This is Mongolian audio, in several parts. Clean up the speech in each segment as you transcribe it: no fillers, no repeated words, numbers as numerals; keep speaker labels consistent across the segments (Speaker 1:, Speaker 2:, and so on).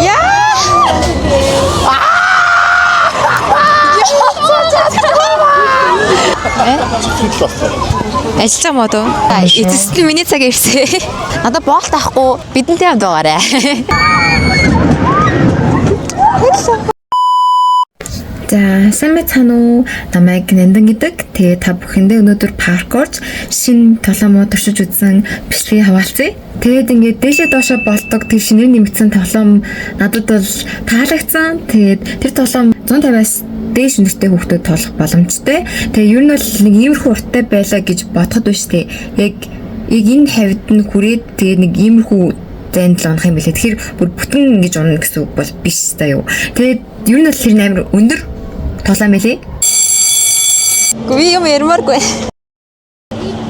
Speaker 1: Яа! Ажиллаж мод уу? Эцэст миний цаг ирсэн. Надад боолт авахгүй бидэнтэй хамт байгаарай.
Speaker 2: За, сайн байцгаана уу? Намайг Нэндан гэдэг. Тэгээ та бүхэндээ өнөөдөр паркорч шинэ тоглоомоо туршиж үзсэн бичлэгийг хаваалцъя. Тэгээд ингээд дээшээ доошоо болдог тэр шинээр нэмэгдсэн тоглоом надад бол таалагдсан. Тэгээд тэр тоглоом 150-аас дээш өнөртэй хүүхдүүд тоглох боломжтой. Тэгээ ер нь бол нэг иймэрхүү урттай байлаа гэж бодоход биш тий. Яг энэ хавьд нь хүрээд тэгээ нэг иймэрхүү зэнд л унах юм билээ. Тэгэхээр бүр бүтэн ингэж унах гэсэн үг бол биш та юу. Тэгээд ер нь бол тэр амар өндөр тоглоом байлээ.
Speaker 1: Би юм ярмааргүй.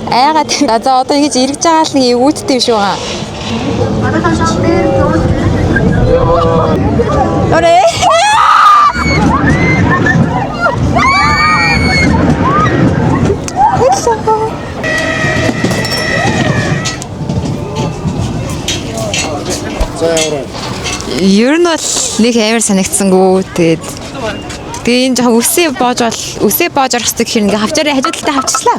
Speaker 1: Аягаад за одоо ингэж эргэж байгаа л нэг үүдтэй биш байгаа. Орэ. Ер нь бол нэг амар санагдсангүй. Тэгээ энэ жоохон үсээ боож орох хэрэгтэй гэхээр ингээ хавчаараа хажуудалтаа хавчихлаа.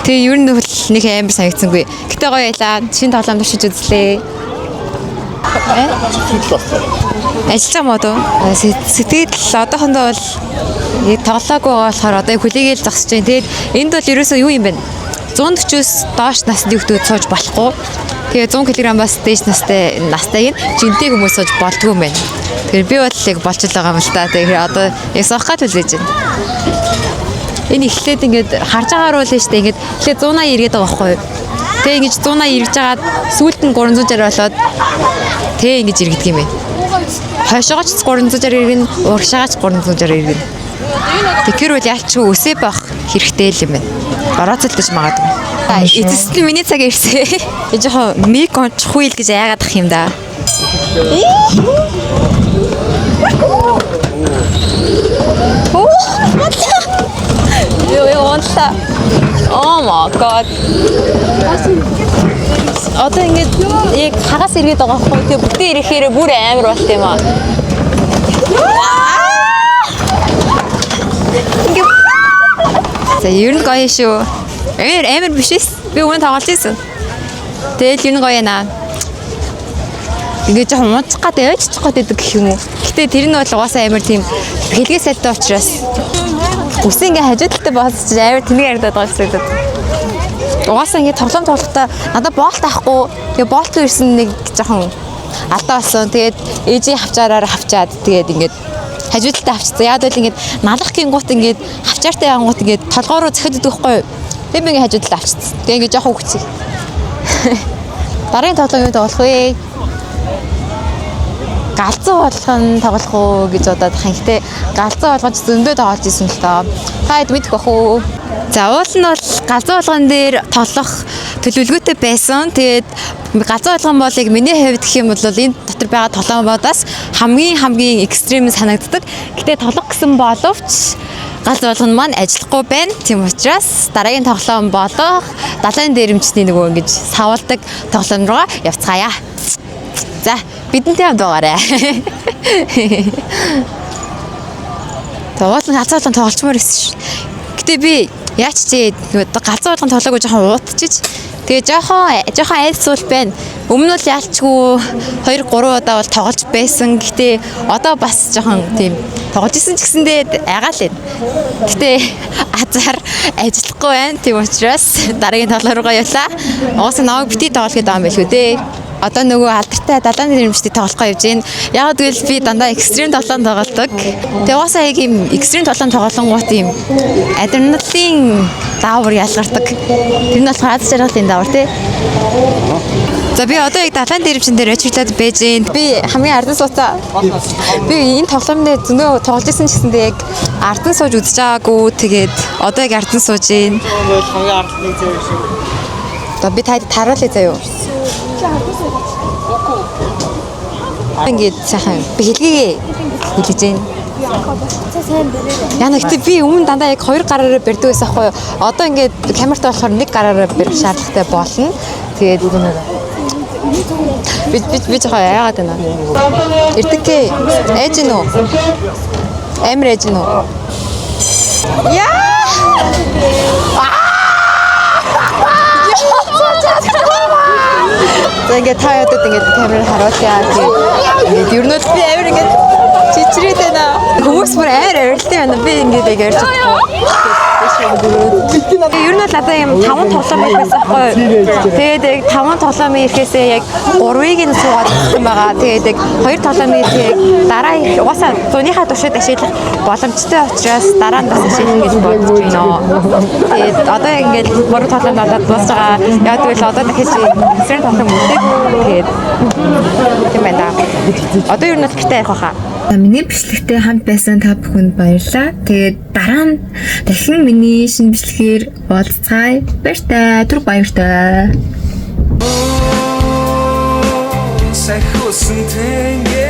Speaker 1: Тэгээ ер нь бол нэг амар санагдсангүй. Гэтэ гоё ялаа. Шинэ тоглоом туршиж үзлээ. Ажиллаж мод уу? Сэтгэл одоохондоо бол яг тоглоагүй байгаа болохоор одоо хүлээгээл зогсож байна. Тэгээд энд бол ерөөсөө юу юм бэ? 140-өөс доош насны хүүхдүүд сууж болохгүй. Тэгээ 100 кг-аас дээш настайг нь жинтэй хүмүүс сууж болдгүй юм байна. Тэгэхээр би бол яг болж байгаа юм л та. Тэгэхээр одоо яг суух гад үлээж байна. Энэ эхлээд ингээд харж байгаагаар л шүү дээ. Ингээд эхлээд 180 иргээд байгаа байхгүй юу? Тэгээ ингэж 180 ирж жагаад сүүлд нь 360 болоод тэгээ ингэж иргэдэг юм байна. Хойшоогооч 360 иргэн, урагшаагаач 360 иргэн. Тэгэхээр бол ялчгүй өсөө байх хэрэгтэй л юм байна. Орооцолдож магадгүй. Эцэст нь миний цаг ирсэн. Би жоохон миг онцхгүй л гэж яагаад ах юм да. Ёо, oh my god. Одоо ингэж яг хагас ирээд байгаа байхгүй. Тэгээ бүтэн ирэхээр бүр амар болт юм аа. За ер нь гоё шүү. Амар биш ээ. Би өмнө тоглож байсан. Тэгэл ер нь гоё наа. Ингээд жоохон унцах гэдэг ойччих гэдэг гэх юм уу. Гэтэ тэр нь бол угаасаа амар тийм хэлгээ сайтай учраас үс ингээ хажуудалтай боосч амар тэнэг ярдаад байгаа юм шиг. Угаасаа ингээ тоглоом тоглохдоо надад боолт авахгүй. Тэгээ боолт ирсэн нэг жоохон алдаа болсон. Тэгээд ээжийн хавчаараар хавчаад тэгээд ингээд хажуудалтай авчихсан. Яг л ингээд налах гингуут ингээд хавчаартай янгуут ингээд толгоо руу зөхөд идэх байхгүй юу. Тэгээд би ингээд хажуудалтай авчихсан. Тэгээд ингээд жоохон үхчихсэн. Дараагийн тоглоом юу тоглох вэ? Галзуу болгон тоглох уу гэж бодоод байгаа. Гэтэ галзуу болгож зөндөө тоглож исэн л тоо. Та хэд мэдэх бах уу? За уул нь бол галзуу болгон дээр тоглох төлөвлөгөөтэй байсан. Тэгээд галзуу болгон бол яг миний хувьд гэх юм бол энэ дотор байгаа тоглоомоодаас хамгийн экстрим санагддаг. Гэтэ тоглох гэсэн боловч галзуу болгон маань ажиллахгүй байна. Тийм учраас дараагийн тоглоом болох далайн дээрэмчний нөгөө ингэж савладаг тоглоом руугаа явцгаая. За бидэнтэй хамт байгаарай. Тоглоом галзуу болгон тоглолцмоор гэсэн шүү. Гэтэ би яач чи галзуу болгон тоглоогүй жоохон уутчиж. Тэгээ жоохон айлцуул байна. Өмнө нь яалчгүй 2-3 удаа бол тоглож байсан. Гэтэ одоо бас жоохон тийм тоглож исэн ч гэсэндээ айгаал байна. Гэтэ азар ажиллахгүй байна. Тийм учраас дараагийн тоглоом руугаа явлаа. Угаасаа намайг бити тоглох гэдэг юм байлгүй дээ. Одоо нөгөө алдартай далайн дээрэмчтэй тоглох явж байна. Яг гэвэл би дандаа экстрим тоглоом тоглодог. Тэгээ угаасаа яг юм экстрим тоглоом тоглонгууд юм адреналин даавар ялгардаг. Тэр нь болохоор аз жаргалын даавар тий. За би одоо яг далайн дээрэмчин дээр ажиллаад байж байна. Би хамгийн ардан сууцаа. Би энэ тоглоомд зөндөө тоглож исэн ч гэсэндээ яг ардан сууж үзэж байгаагүй. Тэгээд одоо яг ардан сууж байна. Хамгийн ардлын зэв шиг. Одоо би таруулъя заяа. Ингээд сайхан би хэлгээгээ хэлж байна. Яна гэтээ би өмнө дандаа яг 2 гараараа барьдаг байсан хгүй юу. Одоо ингээд камертай болохоор 1 гараараа барих шаардлагатай болно. Тэгээд Би жоо яагаад байна. Ирдэггүй. Ээж гин үү? Амир ээж гин үү? Яа! Тэгээд та ядад ингээд камер харуулъя. Тэгээд ер нь би амир ингээд чичрээд байна. Хүмүүс бүр амар арилтай байна. Би ингээд яг ярьж байгаа. Ер нь л одоо юм 5 тоглоом байсан байхгүй. Тэгээд яг 5 тоглоомын ирэхээсээ яг 3-ыг нь суугаад ирсэн байгаа. Тэгээд яг 2 тоглоомын ирэхийг дараа их угаасаа зуныхаа туршид ашиглах боломжтой учраас дараа нь бас ашиглах гэж бодож байна. Тэгээд одоо яг ингээд 3 тоглоом болоод дуусж байгаа. Яг тэгвэл одоо дахиж эсрэг тоглоом үлдээх. Тэгээд тийм байна. Одоо ер нь л гэртээ явах хаа.
Speaker 2: Миний бичлэгтэй хамт байсан та бүхэнд баярлалаа. Тэгээд дараа нь дахин миний шинэ бичлэгээр уулзцай. Баяртай. Түр баяртай.
Speaker 3: Сахиусан тэнгэ